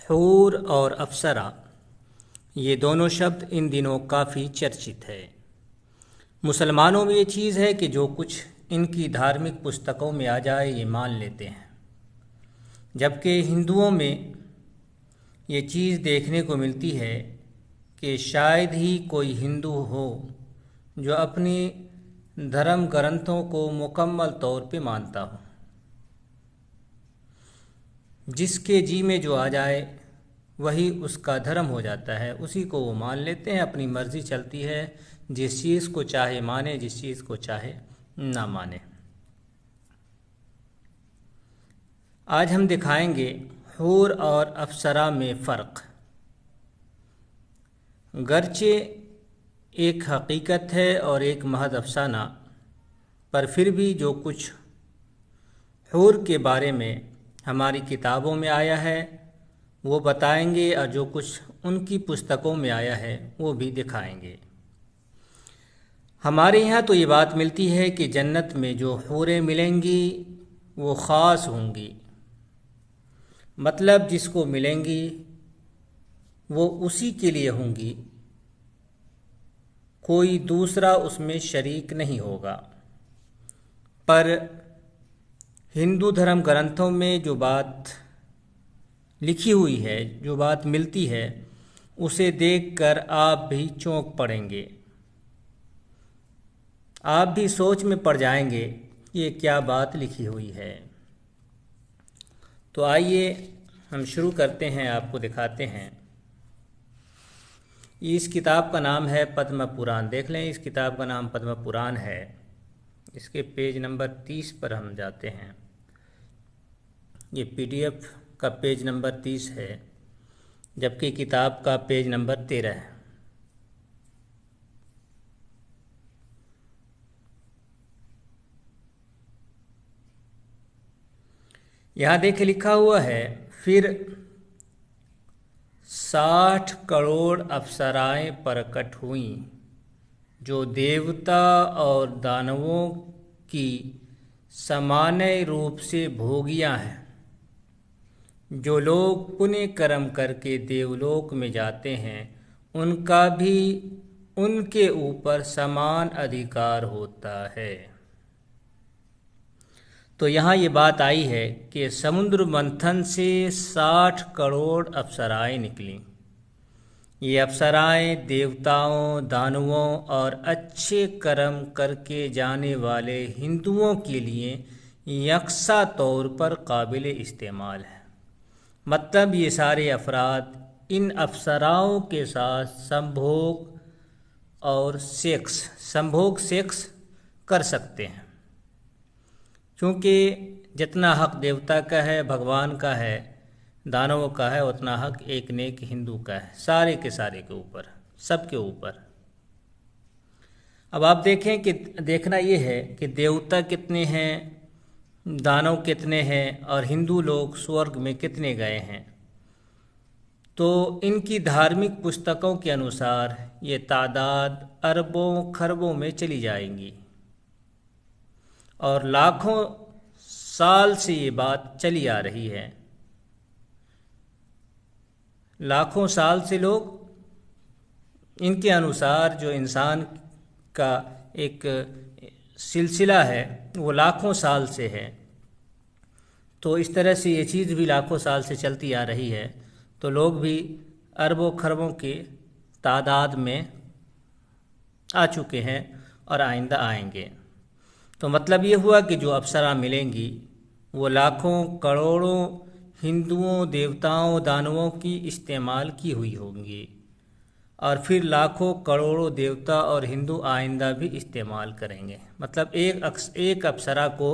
हूर और अप्सरा ये दोनों शब्द इन दिनों काफ़ी चर्चित है। मुसलमानों में ये चीज़ है कि जो कुछ इनकी धार्मिक पुस्तकों में आ जाए ये मान लेते हैं, जबकि हिंदुओं में ये चीज़ देखने को मिलती है कि शायद ही कोई हिंदू हो जो अपनी धर्म ग्रंथों को मुकम्मल तौर पे मानता हो। जिसके जी में जो आ जाए वही उसका धर्म हो जाता है, उसी को वो मान लेते हैं। अपनी मर्ज़ी चलती है, जिस चीज़ को चाहे माने, जिस चीज़ को चाहे ना माने। आज हम दिखाएंगे हूर और अप्सरा में फ़र्क। गरचे एक हकीकत है और एक महज अफसाना, पर फिर भी जो कुछ हूर के बारे में हमारी किताबों में आया है वो बताएंगे, और जो कुछ उनकी पुस्तकों में आया है वो भी दिखाएंगे। हमारे यहाँ तो ये बात मिलती है कि जन्नत में जो हूरें मिलेंगी वो ख़ास होंगी, मतलब जिसको मिलेंगी वो उसी के लिए होंगी, कोई दूसरा उसमें शरीक नहीं होगा। पर हिंदू धर्म ग्रंथों में जो बात लिखी हुई है, जो बात मिलती है, उसे देखकर आप भी चौंक पड़ेंगे। आप भी सोच में पड़ जाएंगे ये क्या बात लिखी हुई है। तो आइए हम शुरू करते हैं, आपको दिखाते हैं। इस किताब का नाम है पद्म पुराण। देख लें, इस किताब का नाम पद्म पुराण है। इसके पेज नंबर 30 पर हम जाते हैं। ये पीडीएफ का पेज नंबर 30 है, जबकि किताब का पेज नंबर 13 है। यहाँ देखे लिखा हुआ है, फिर 60 करोड़ अप्सराएं प्रकट हुईं जो देवता और दानवों की सामान्य रूप से भोगियाँ हैं। जो लोग पुण्य कर्म करके देवलोक में जाते हैं उनका भी उनके ऊपर समान अधिकार होता है। तो यहाँ ये बात आई है कि समुद्र मंथन से 60 करोड़ अप्सराएं निकलीं। ये अप्सराएं देवताओं, दानवों और अच्छे कर्म करके जाने वाले हिंदुओं के लिए यकसा तौर पर काबिल इस्तेमाल है। मतलब ये सारे अफराद इन अप्सराओं के साथ संभोग सेक्स कर सकते हैं, क्योंकि जितना हक देवता का है, भगवान का है, दानवों का है, उतना हक एक नेक हिंदू का है, सारे के सारे के ऊपर, सबके ऊपर। अब आप देखें कि देखना ये है कि देवता कितने हैं, दानव कितने हैं, और हिंदू लोग स्वर्ग में कितने गए हैं। तो इनकी धार्मिक पुस्तकों के अनुसार ये तादाद अरबों खरबों में चली जाएंगी, और लाखों साल से ये बात चली आ रही है। लाखों साल से लोग इनके अनुसार, जो इंसान का एक सिलसिला है वो लाखों साल से है, तो इस तरह से ये चीज़ भी लाखों साल से चलती आ रही है। तो लोग भी अरबों खरबों के तादाद में आ चुके हैं और आइंदा आएंगे। तो मतलब ये हुआ कि जो अप्सरा मिलेंगी वो लाखों करोड़ों हिंदुओं, देवताओं, दानवों की इस्तेमाल की हुई होंगी, और फिर लाखों करोड़ों देवता और हिंदू आइंदा भी इस्तेमाल करेंगे। मतलब एक अप्सरा को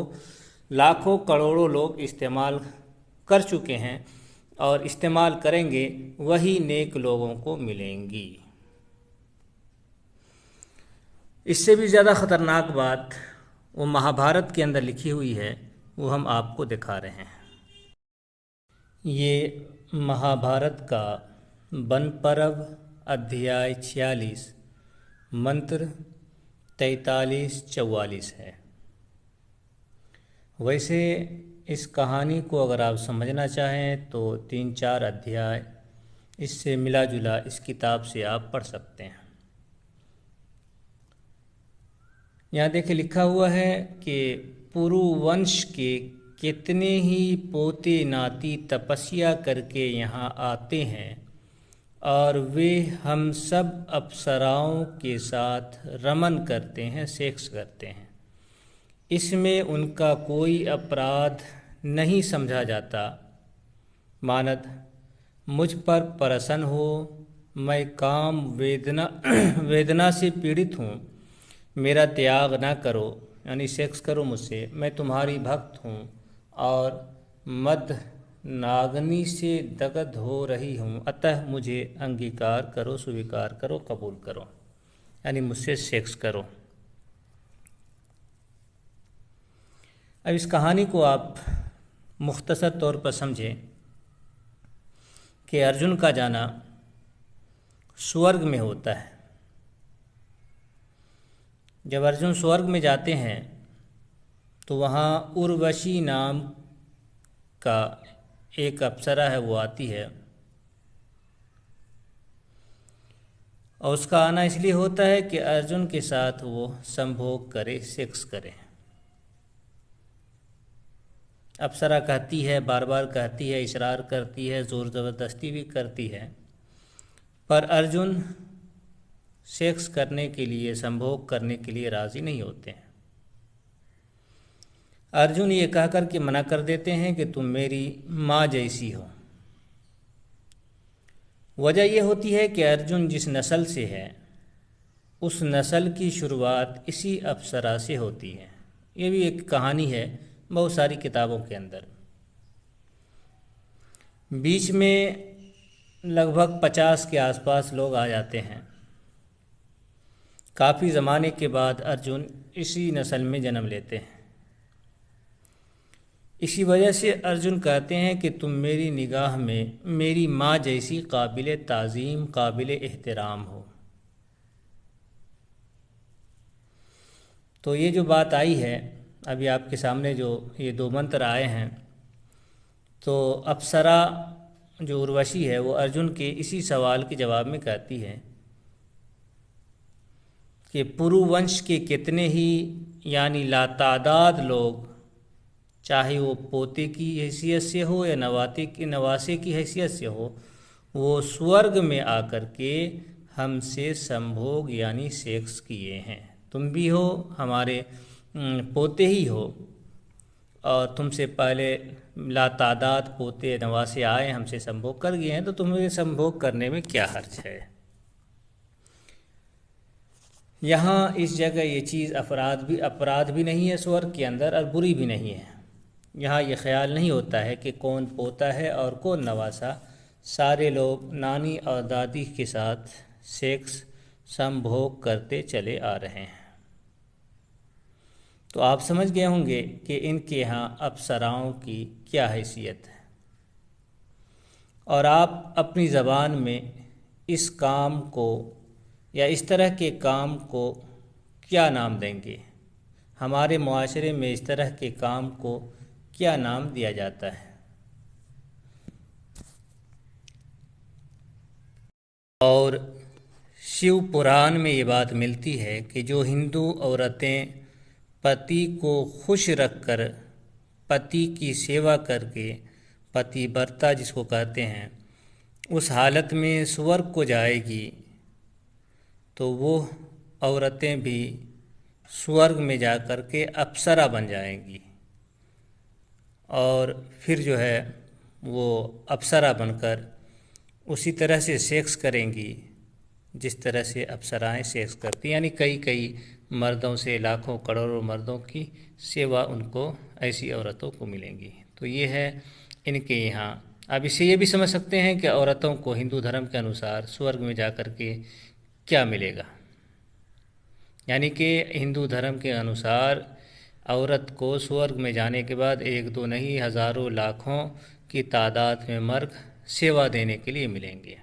लाखों करोड़ों लोग इस्तेमाल कर चुके हैं और इस्तेमाल करेंगे, वही नेक लोगों को मिलेंगी। इससे भी ज़्यादा ख़तरनाक बात वो महाभारत के अंदर लिखी हुई है, वो हम आपको दिखा रहे हैं। ये महाभारत का वन पर्व अध्याय 46 मंत्र 43-44 है। वैसे इस कहानी को अगर आप समझना चाहें तो 3-4 अध्याय इससे मिला जुला इस किताब से आप पढ़ सकते हैं। यहाँ देखिए लिखा हुआ है कि पुरु वंश के कितने ही पोते नाती तपस्या करके यहाँ आते हैं और वे हम सब अप्सराओं के साथ रमन करते हैं, सेक्स करते हैं। इसमें उनका कोई अपराध नहीं समझा जाता। मानद मुझ पर प्रसन्न हो, मैं काम वेदना से पीड़ित हूँ, मेरा त्याग ना करो, यानी सेक्स करो मुझसे, मैं तुम्हारी भक्त हूँ और मद नागनी से दग्ध हो रही हूँ, अतः मुझे अंगीकार करो, स्वीकार करो, कबूल करो, यानी मुझसे सेक्स करो। अब इस कहानी को आप मुख्तसर तौर पर समझें कि अर्जुन का जाना स्वर्ग में होता है। जब अर्जुन स्वर्ग में जाते हैं तो वहाँ उर्वशी नाम का एक अप्सरा है, वो आती है और उसका आना इसलिए होता है कि अर्जुन के साथ वो संभोग करे, सेक्स करे। अप्सरा कहती है, बार बार कहती है, इशरार करती है, ज़ोर ज़बरदस्ती भी करती है, पर अर्जुन सेक्स करने के लिए, संभोग करने के लिए राज़ी नहीं होते हैं। अर्जुन ये कहकर के मना कर देते हैं कि तुम मेरी माँ जैसी हो। वजह यह होती है कि अर्जुन जिस नस्ल से है उस नस्ल की शुरुआत इसी अप्सरा से होती है। ये भी एक कहानी है बहुत सारी किताबों के अंदर। बीच में लगभग 50 के आसपास लोग आ जाते हैं। काफ़ी ज़माने के बाद अर्जुन इसी नस्ल में जन्म लेते हैं। इसी वजह से अर्जुन कहते हैं कि तुम मेरी निगाह में मेरी माँ जैसी काबिल ताज़ीम, काबिल एहतराम हो। तो ये जो बात आई है, अभी आपके सामने जो ये 2 मंत्र आए हैं, तो अप्सरा जो उर्वशी है वो अर्जुन के इसी सवाल के जवाब में कहती है कि पुरुवंश के कितने ही यानी लातादाद लोग, चाहे वो पोते की हैसियत से हो या नवासे की हैसियत से हो, वो स्वर्ग में आकर के हमसे संभोग यानी सेक्स किए हैं। तुम भी हो, हमारे पोते ही हो, और तुमसे पहले लातादाद पोते नवासे आए, हमसे संभोग कर गए हैं, तो तुम्हें संभोग करने में क्या हर्ज है। यहाँ इस जगह ये चीज़ अपराध भी नहीं है स्वर्ग के अंदर, और बुरी भी नहीं है। यहाँ ये ख्याल नहीं होता है कि कौन पोता है और कौन नवासा। सारे लोग नानी और दादी के साथ सेक्स, संभोग करते चले आ रहे हैं। तो आप समझ गए होंगे कि इनके यहाँ अप्सराओं की क्या हैसियत है, और आप अपनी ज़बान में इस काम को या इस तरह के काम को क्या नाम देंगे। हमारे मुआशरे में इस तरह के काम को क्या नाम दिया जाता है। और शिव पुराण में ये बात मिलती है कि जो हिंदू औरतें पति को खुश रखकर, पति की सेवा करके, पतिव्रता जिसको कहते हैं, उस हालत में स्वर्ग को जाएगी, तो वो औरतें भी स्वर्ग में जा कर के अप्सरा बन जाएंगी और फिर जो है वो अप्सरा बनकर उसी तरह से सेक्स करेंगी जिस तरह से अप्सराएं सेक्स करती, यानी कई मर्दों से, लाखों करोड़ों मर्दों की सेवा उनको, ऐसी औरतों को मिलेंगी। तो ये है इनके यहाँ। अब इससे ये भी समझ सकते हैं कि औरतों को हिंदू धर्म के अनुसार स्वर्ग में जाकर के क्या मिलेगा। यानी कि हिंदू धर्म के अनुसार औरत को स्वर्ग में जाने के बाद 1-2 नहीं, हज़ारों लाखों की तादाद में मर्द सेवा देने के लिए मिलेंगे।